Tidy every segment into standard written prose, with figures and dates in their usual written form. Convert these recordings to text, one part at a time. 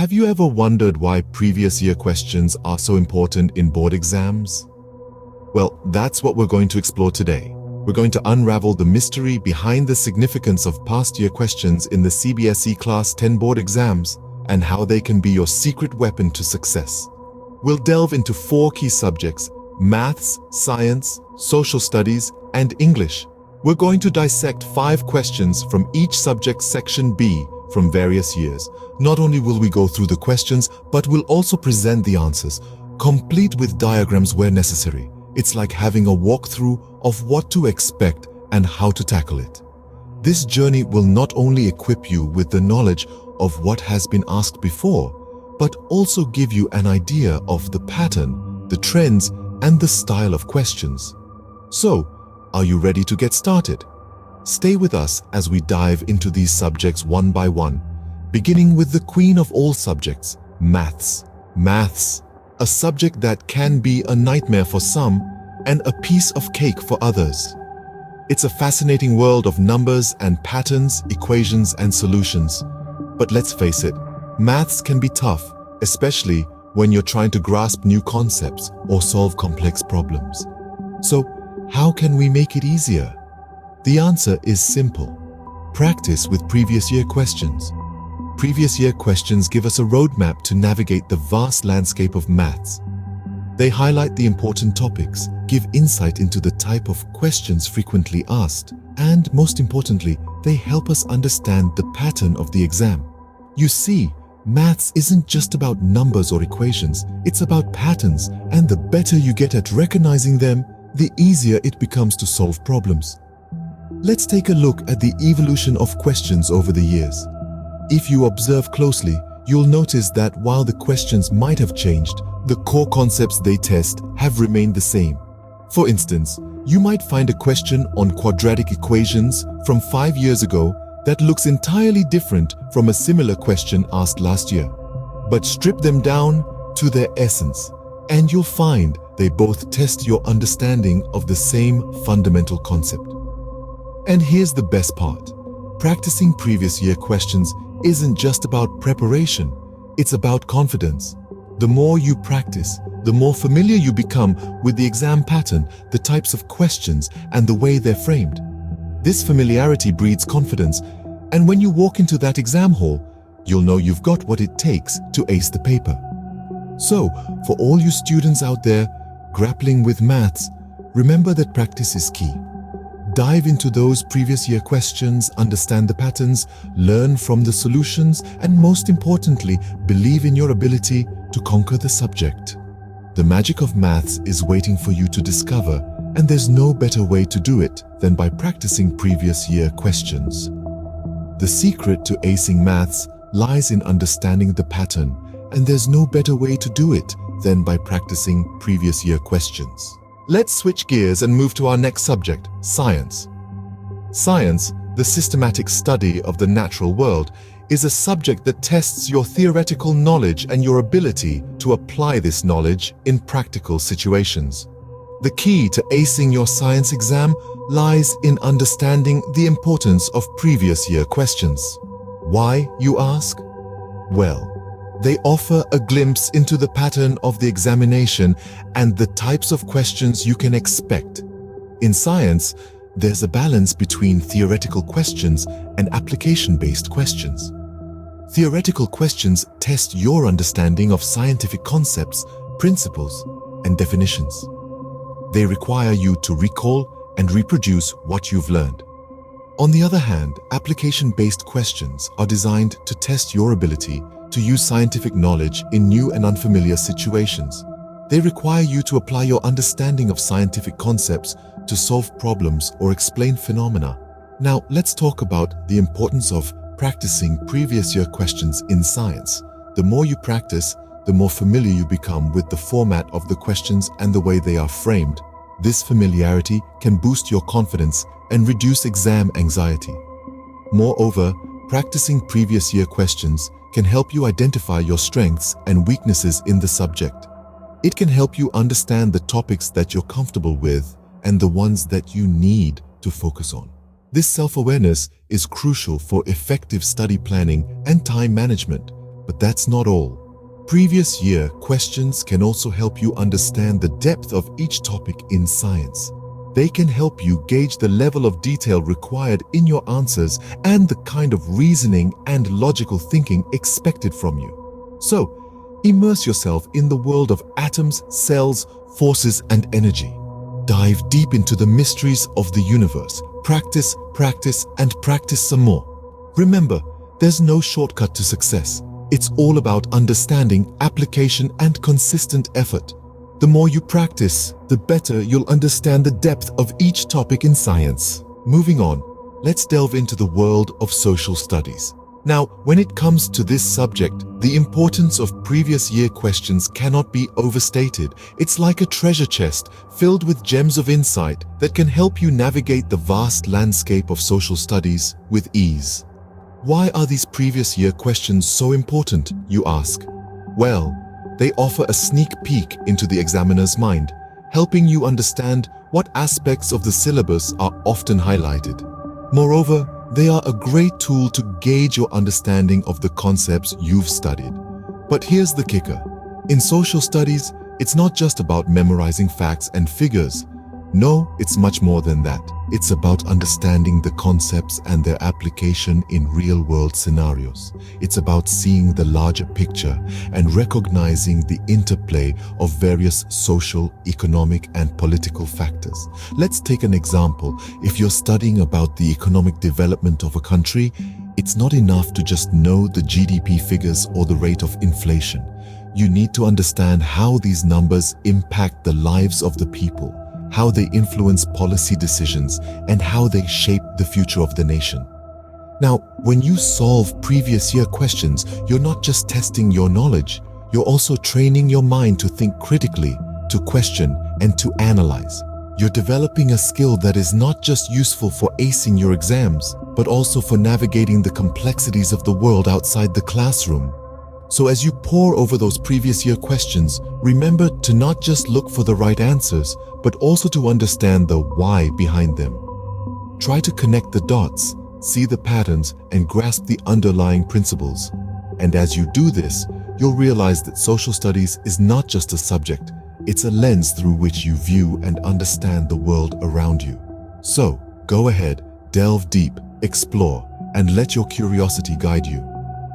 Have you ever wondered why previous year questions are so important in board exams? Well, that's what we're going to explore today. We're going to unravel the mystery behind the significance of past year questions in the CBSE Class 10 board exams and how they can be your secret weapon to success. We'll delve into 4 key subjects: maths, science, social studies, and English. We're going to dissect 5 questions from each subject section B from various years. Not only will we go through the questions, but we'll also present the answers, complete with diagrams where necessary. It's like having a walkthrough of what to expect and how to tackle it. This journey will not only equip you with the knowledge of what has been asked before, but also give you an idea of the pattern, the trends, and the style of questions. So, are you ready to get started? Stay with us as we dive into these subjects one by one, beginning with the queen of all subjects, maths. Maths, a subject that can be a nightmare for some and a piece of cake for others. It's a fascinating world of numbers and patterns, equations and solutions. But let's face it, maths can be tough, especially when you're trying to grasp new concepts or solve complex problems. So, how can we make it easier? The answer is simple. Practice with previous year questions. Previous year questions give us a roadmap to navigate the vast landscape of maths. They highlight the important topics, give insight into the type of questions frequently asked, and most importantly, they help us understand the pattern of the exam. You see, maths isn't just about numbers or equations, it's about patterns, and the better you get at recognizing them, the easier it becomes to solve problems. Let's take a look at the evolution of questions over the years. If you observe closely, you'll notice that while the questions might have changed, the core concepts they test have remained the same. For instance, you might find a question on quadratic equations from 5 years ago that looks entirely different from a similar question asked last year. But strip them down to their essence, and you'll find they both test your understanding of the same fundamental concept. And here's the best part. Practicing previous year questions isn't just about preparation, it's about confidence. The more you practice, the more familiar you become with the exam pattern, the types of questions, and the way they're framed. This familiarity breeds confidence, and when you walk into that exam hall, you'll know you've got what it takes to ace the paper. So, for all you students out there grappling with maths, remember that practice is key. Dive into those previous year questions, understand the patterns, learn from the solutions, and most importantly, believe in your ability to conquer the subject. The magic of maths is waiting for you to discover, and there's no better way to do it than by practicing previous year questions. The secret to acing maths lies in understanding the pattern, and there's no better way to do it than by practicing previous year questions. Let's switch gears and move to our next subject, science. Science, the systematic study of the natural world, is a subject that tests your theoretical knowledge and your ability to apply this knowledge in practical situations. The key to acing your science exam lies in understanding the importance of previous year questions. Why, you ask? Well, they offer a glimpse into the pattern of the examination and the types of questions you can expect. In science, there's a balance between theoretical questions and application-based questions. Theoretical questions test your understanding of scientific concepts, principles, and definitions. They require you to recall and reproduce what you've learned. On the other hand, application-based questions are designed to test your ability to use scientific knowledge in new and unfamiliar situations. They require you to apply your understanding of scientific concepts to solve problems or explain phenomena. Now, let's talk about the importance of practicing previous year questions in science. The more you practice, the more familiar you become with the format of the questions and the way they are framed. This familiarity can boost your confidence and reduce exam anxiety. Moreover, practicing previous year questions can help you identify your strengths and weaknesses in the subject. It can help you understand the topics that you're comfortable with and the ones that you need to focus on. This self-awareness is crucial for effective study planning and time management, But that's not all. Previous year questions can also help you understand the depth of each topic in science. They can help you gauge the level of detail required in your answers and the kind of reasoning and logical thinking expected from you. So, immerse yourself in the world of atoms, cells, forces, and energy. Dive deep into the mysteries of the universe. Practice, practice, and practice some more. Remember, there's no shortcut to success. It's all about understanding, application, and consistent effort. The more you practice, the better you'll understand the depth of each topic in science. Moving on, let's delve into the world of social studies. Now, when it comes to this subject, the importance of previous year questions cannot be overstated. It's like a treasure chest filled with gems of insight that can help you navigate the vast landscape of social studies with ease. Why are these previous year questions so important, you ask? Well, they offer a sneak peek into the examiner's mind, helping you understand what aspects of the syllabus are often highlighted. Moreover, they are a great tool to gauge your understanding of the concepts you've studied. But here's the kicker. In social studies, it's not just about memorizing facts and figures. No, it's much more than that. It's about understanding the concepts and their application in real-world scenarios. It's about seeing the larger picture and recognizing the interplay of various social, economic, and political factors. Let's take an example. If you're studying about the economic development of a country, it's not enough to just know the GDP figures or the rate of inflation. You need to understand how these numbers impact the lives of the people, how they influence policy decisions, and how they shape the future of the nation. Now, when you solve previous year questions, you're not just testing your knowledge, you're also training your mind to think critically, to question, and to analyze. You're developing a skill that is not just useful for acing your exams, but also for navigating the complexities of the world outside the classroom. So as you pore over those previous year questions, remember to not just look for the right answers, but also to understand the why behind them. Try to connect the dots, see the patterns, and grasp the underlying principles. And as you do this, you'll realize that social studies is not just a subject, it's a lens through which you view and understand the world around you. So, go ahead, delve deep, explore, and let your curiosity guide you.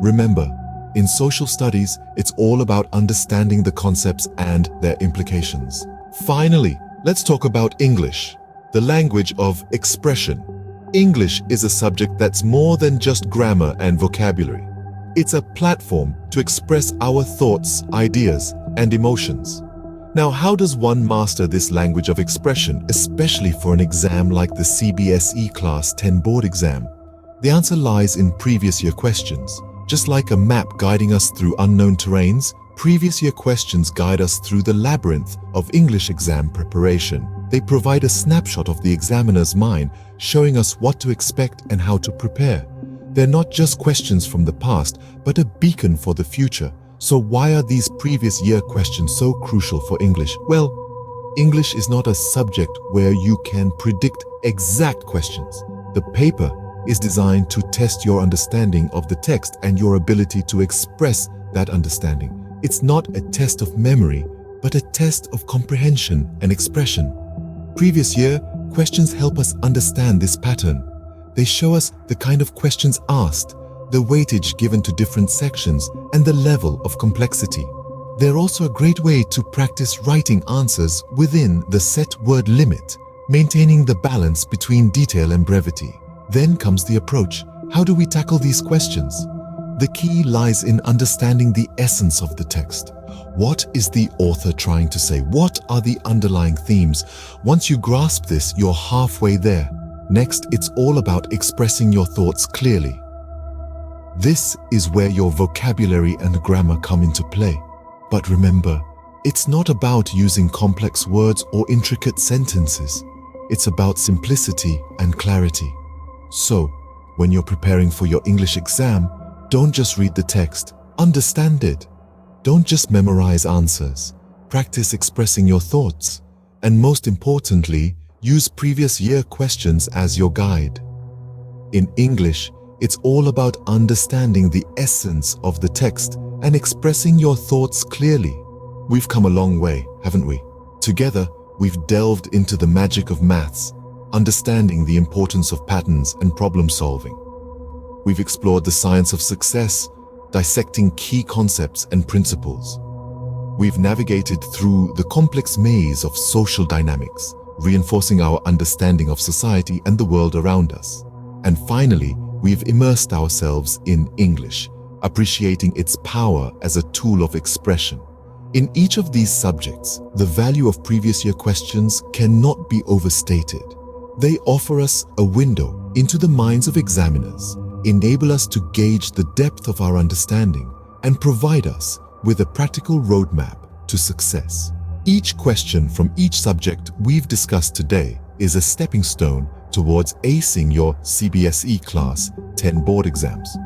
Remember, in social studies, it's all about understanding the concepts and their implications. Finally, let's talk about English, the language of expression. English is a subject that's more than just grammar and vocabulary. It's a platform to express our thoughts, ideas, and emotions. Now, how does one master this language of expression, especially for an exam like the CBSE Class 10 board exam? The answer lies in previous year questions. Just like a map guiding us through unknown terrains, previous year questions guide us through the labyrinth of English exam preparation. They provide a snapshot of the examiner's mind, showing us what to expect and how to prepare. They're not just questions from the past, but a beacon for the future. So why are these previous year questions so crucial for English? Well, English is not a subject where you can predict exact questions. The paper is designed to test your understanding of the text and your ability to express that understanding. It's not a test of memory, but a test of comprehension and expression. Previous year questions help us understand this pattern. They show us the kind of questions asked, the weightage given to different sections, and the level of complexity. They're also a great way to practice writing answers within the set word limit, maintaining the balance between detail and brevity. Then comes the approach. How do we tackle these questions? The key lies in understanding the essence of the text. What is the author trying to say? What are the underlying themes? Once you grasp this, you're halfway there. Next, it's all about expressing your thoughts clearly. This is where your vocabulary and grammar come into play. But remember, it's not about using complex words or intricate sentences. It's about simplicity and clarity. So, when you're preparing for your English exam, don't just read the text, understand it. Don't just memorize answers. Practice expressing your thoughts. And most importantly, use previous year questions as your guide. In English, It's all about understanding the essence of the text and expressing your thoughts clearly. We've come a long way, haven't we? Together, we've delved into the magic of maths, understanding the importance of patterns and problem solving. We've explored the science of success, dissecting key concepts and principles. We've navigated through the complex maze of social dynamics, reinforcing our understanding of society and the world around us. And finally, we've immersed ourselves in English, appreciating its power as a tool of expression. In each of these subjects, the value of previous year questions cannot be overstated. They offer us a window into the minds of examiners, enable us to gauge the depth of our understanding, and provide us with a practical roadmap to success. Each question from each subject we've discussed today is a stepping stone towards acing your CBSE Class 10 board exams.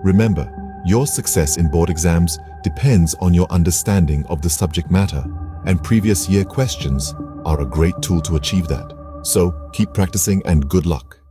Remember, your success in board exams depends on your understanding of the subject matter, and previous year questions are a great tool to achieve that. So keep practicing and good luck.